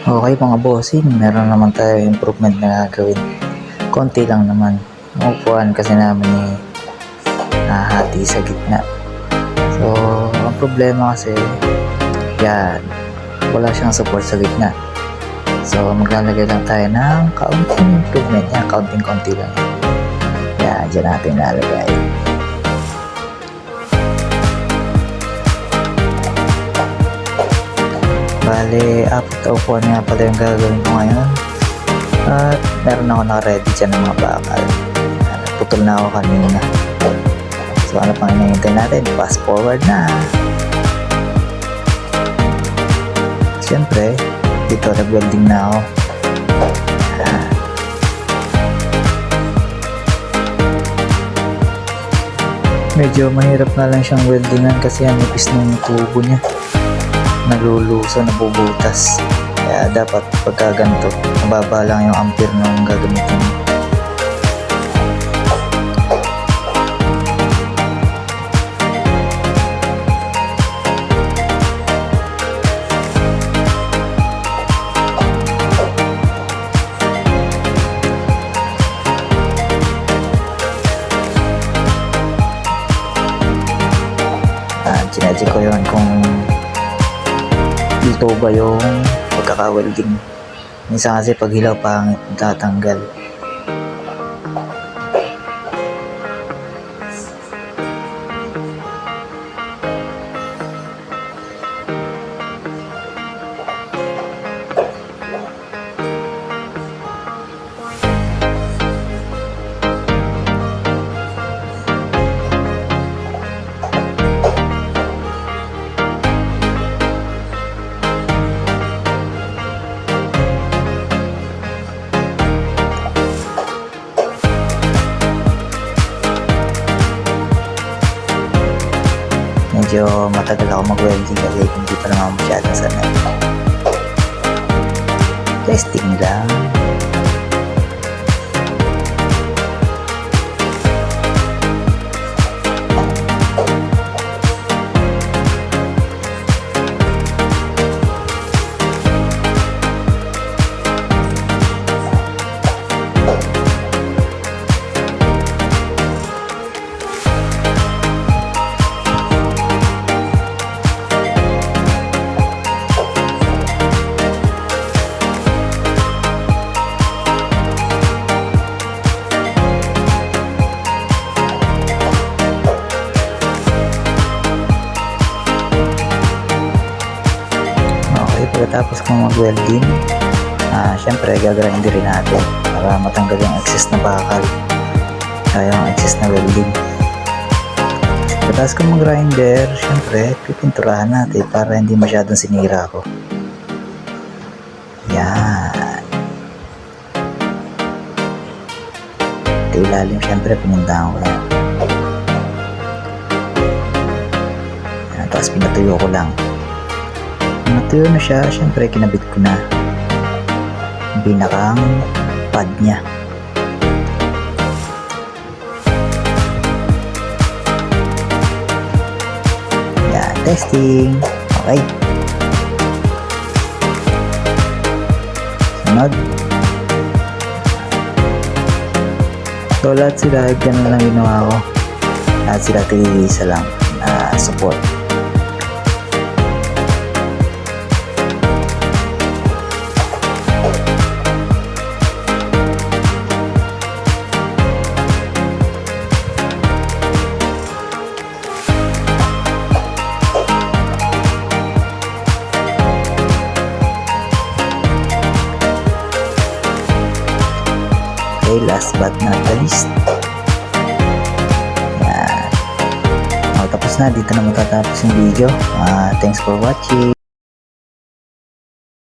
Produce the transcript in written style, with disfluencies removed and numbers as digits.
Okay mga bossing, meron naman tayo improvement na gagawin. Konti lang naman. Ang upuan kasi namin nahati sa gitna. So, ang problema kasi, yan, wala siyang support sa gitna. So, maglalagay lang tayo ng kaunting improvement. Yan, kaunting-konti lang. Yan, dyan natin nalagay. Bale, apat na upuan nga pala yung gagawin ko ngayon. At meron ako naka-ready dyan ng mga bakal. Putol na ako kanina. So ano pang hinahintay natin? Fast forward na. Siyempre, dito nag-welding na ako. Medyo mahirap na lang siyang weldingan kasi ang nipis ng tubo niya. Naluluso, nabubutas. Kaya dapat pagka ganito, mababa lang yung ampere nung gagamitin mo. Chinecheck ko yun kung dito ba yung pagkaka-welding. Minsan kasi pag hilaw pangit, tatanggal. Medyo matagal ako mag-welding kasi hindi pa naman masyadong sanay. Testing lang. Pagkatapos kong mag-welding, syempre gagawin din natin para matanggal yung excess na bakal, yung excess na welding. Pagkatapos kong mag-grinder, syempre pipinturahan natin para hindi masyadong sinira ko. Yan. Ito ilalim, syempre pinindahan ko lang. Yan, tapos pinatuyo ko lang. Natuyo na siya, syempre kinabit ko na yung pinakang pad niya. Yan, testing. Okay. Sunod. So lahat sila, ganun lang ginawa ko. Lahat sila tigil-isa lang na support. Okay, last but not the least. Yan. Tapos na, dito na matatapos yung video. Thanks for watching.